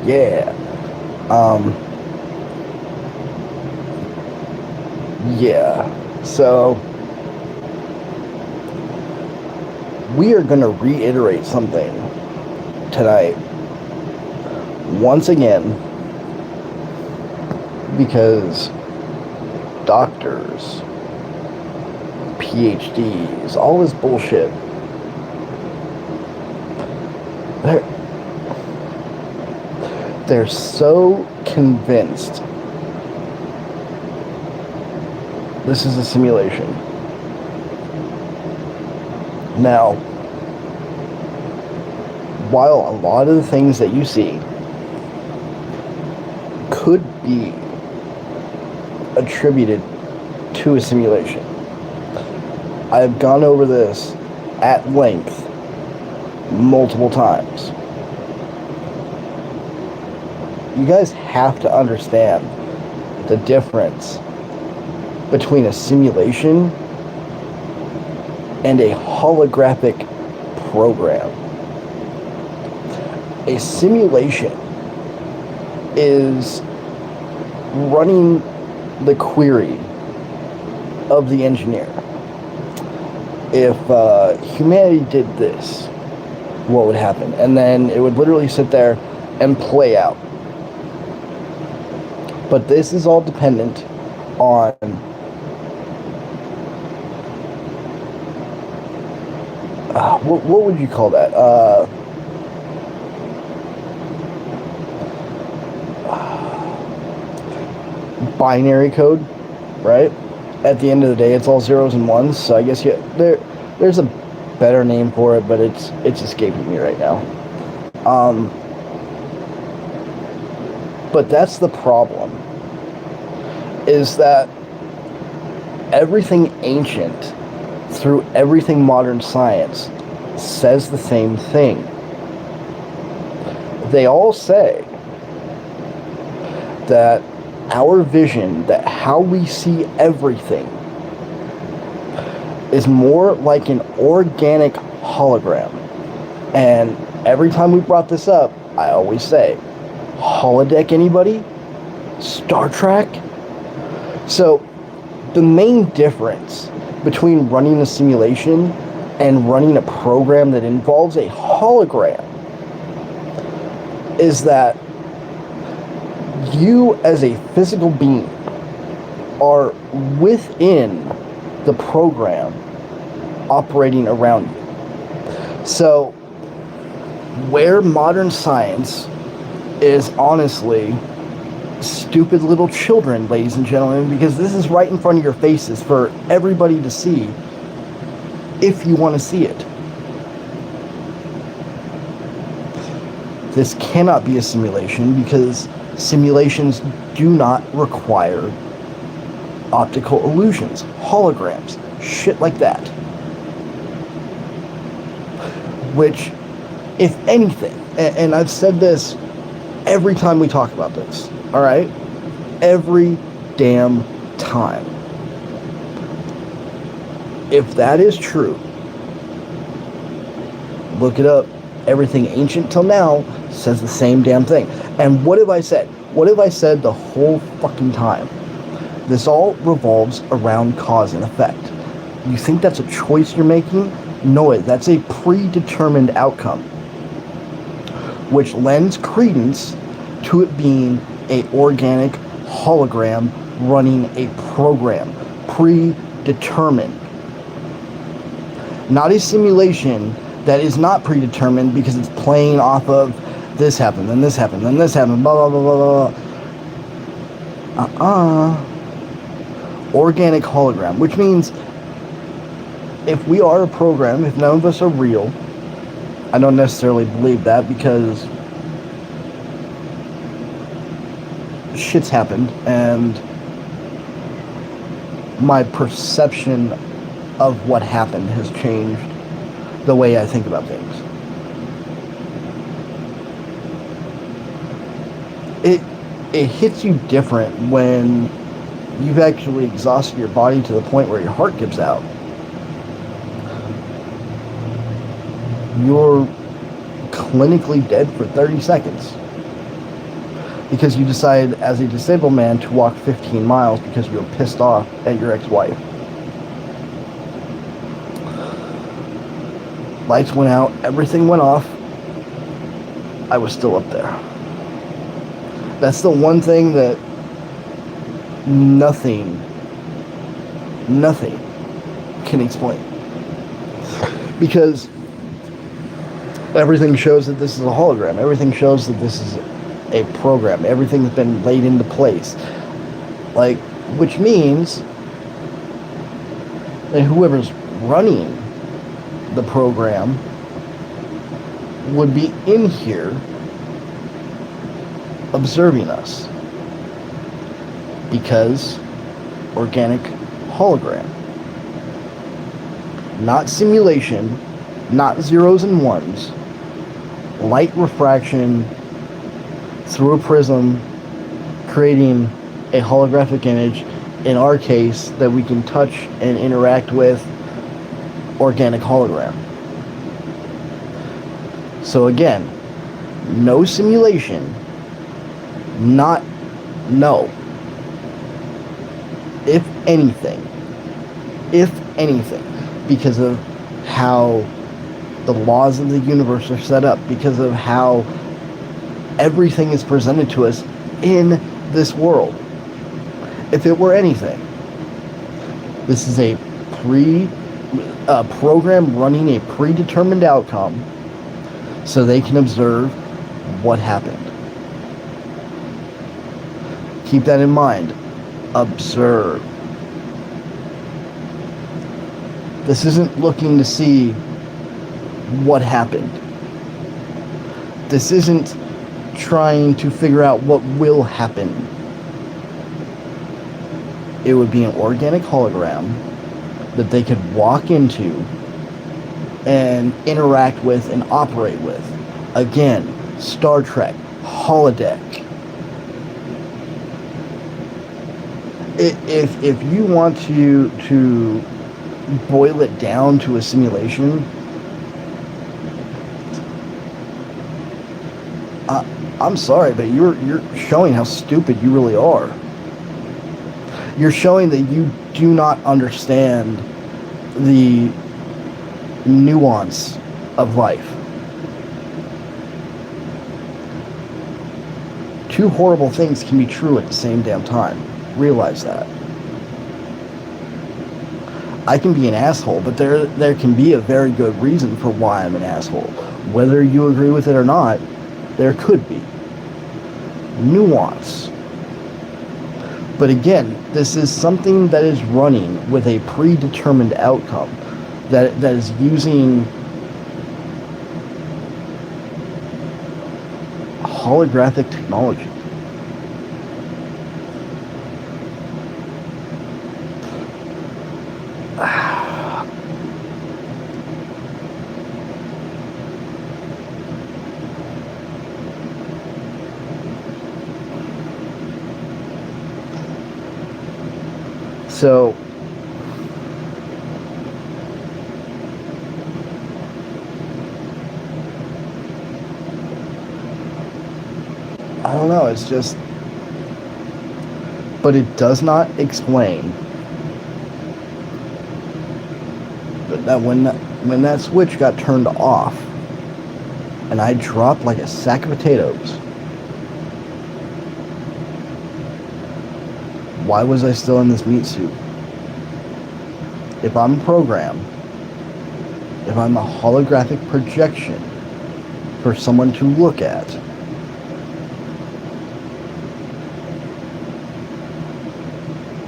Yeah. Um, yeah. So we are going to reiterate something tonight once again because doctors, PhDs, all this bullshit, they're, they're so convinced this is a simulation. Now, while a lot of the things that you see could be attributed to a simulation, I've gone over this at length multiple times. You guys have to understand the difference between a simulation and a holographic program. A simulation is running the query of the engineer. If humanity did this, what would happen? And then it would literally sit there and play out. But this is all dependent on what would you call that? Binary code, right? At the end of the day, it's all zeros and ones. So I guess there's a better name for it, but it's escaping me right now. But that's the problem. Is that everything ancient through everything modern science says the same thing. They all say that our vision, that how we see everything, is more like an organic hologram. And every time we brought this up, I always say, holodeck anybody? Star Trek? So the main difference between running a simulation and running a program that involves a hologram is that you as a physical being are within the program operating around you. So where modern science is honestly stupid little children, ladies and gentlemen, because this is right in front of your faces for everybody to see if you want to see it. This cannot be a simulation because simulations do not require optical illusions, holograms, shit like that. Which, if anything, and I've said this every time we talk about this, all right? Every damn time. If that is true, look it up. Everything ancient till now says the same damn thing. And what have I said? What have I said the whole fucking time? This all revolves around cause and effect. You think that's a choice you're making? No, that's a predetermined outcome, which lends credence to it being a organic hologram running a program, predetermined. Not a simulation that is not predetermined because it's playing off of this happened, then this happened, then this happened, blah, blah, blah, blah, blah. Organic hologram, which means if we are a program, if none of us are real, I don't necessarily believe that because shit's happened and my perception of what happened has changed the way I think about things. It hits you different when you've actually exhausted your body to the point where your heart gives out. You're clinically dead for 30 seconds. because you decided as a disabled man to walk 15 miles because you were pissed off at your ex-wife. Lights went out, everything went off. I was still up there. That's the one thing that nothing can explain. Because everything shows that this is a hologram. Everything shows that this is a program. Everything's been laid into place. Like, which means that whoever's running the program would be in here observing us. Because organic hologram. Not simulation, not zeros and ones. Light refraction through a prism, creating a holographic image, in our case, that we can touch and interact with. Organic hologram. So again, no simulation, no. If anything, because of how the laws of the universe are set up, because of how everything is presented to us in this world. If it were anything, this is a program running a predetermined outcome so they can observe what happened. Keep that in mind. Observe. This isn't looking to see what happened. This isn't trying to figure out what will happen. It would be an organic hologram that they could walk into and interact with and operate with. Again, Star Trek, holodeck. If you want to boil it down to a simulation, I'm sorry, but you're showing how stupid you really are. You're showing that you do not understand the nuance of life. Two horrible things can be true at the same damn time. Realize that. I can be an asshole, but there can be a very good reason for why I'm an asshole. Whether you agree with it or not, there could be. Nuance. But again, this is something that is running with a predetermined outcome that is using holographic technology. So, I don't know, it's just, but it does not explain that when that switch got turned off and I dropped like a sack of potatoes, why was I still in this meat suit? If I'm a program, if I'm a holographic projection for someone to look at,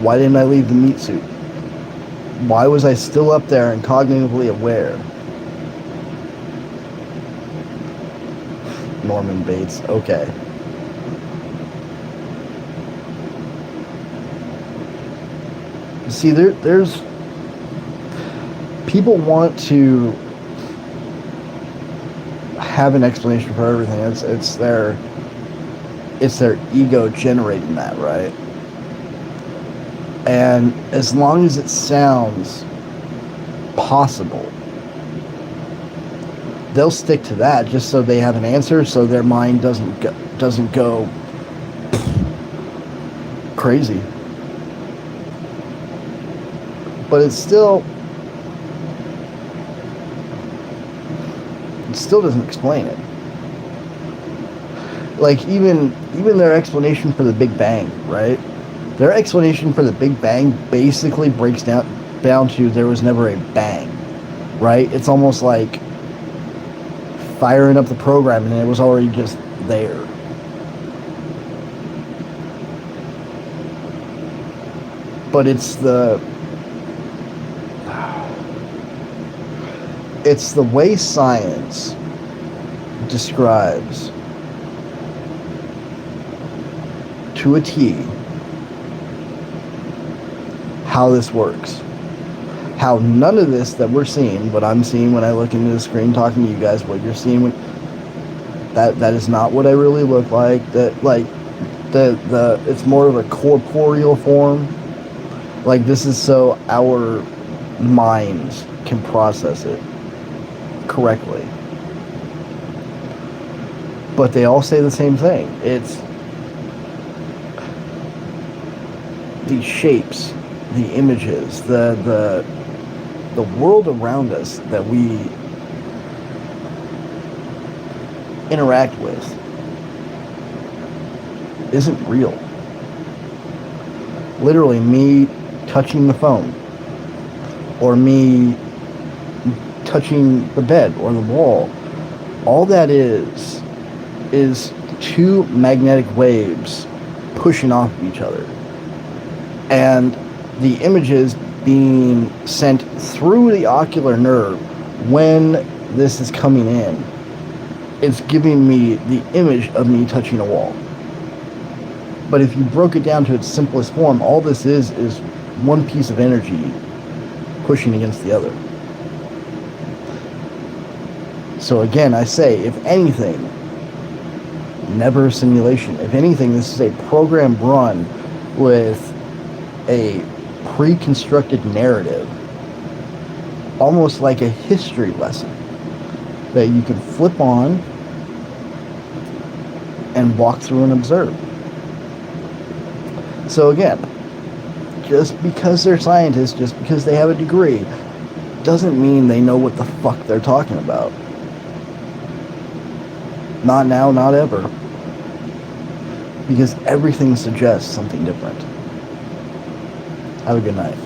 why didn't I leave the meat suit? Why was I still up there and cognitively aware? Norman Bates, okay. See, there's people want to have an explanation for everything. It's their ego generating that, right? And as long as it sounds possible, they'll stick to that just so they have an answer, so their mind doesn't go crazy. But it still doesn't explain it. Like even their explanation for the Big Bang, right? Their explanation for the Big Bang basically breaks down to there was never a bang, right? It's almost like firing up the program and it was already just there. But it's the way science describes to a T how this works. How none of this that we're seeing, what I'm seeing when I look into the screen talking to you guys, what you're seeing when that is not what I really look like. That like the it's more of a corporeal form. Like this is so our minds can process it correctly. But they all say the same thing. It's the shapes, the images, the world around us that we interact with isn't real. Literally, me touching the phone, or me touching the bed or the wall, all that is two magnetic waves pushing off of each other. And the images being sent through the ocular nerve when this is coming in, it's giving me the image of me touching a wall. But if you broke it down to its simplest form, all this is one piece of energy pushing against the other. So again, I say, if anything, never a simulation. If anything, this is a program run with a pre-constructed narrative, almost like a history lesson that you can flip on and walk through and observe. So again, just because they're scientists, just because they have a degree, doesn't mean they know what the fuck they're talking about. Not now, not ever. Because everything suggests something different. Have a good night.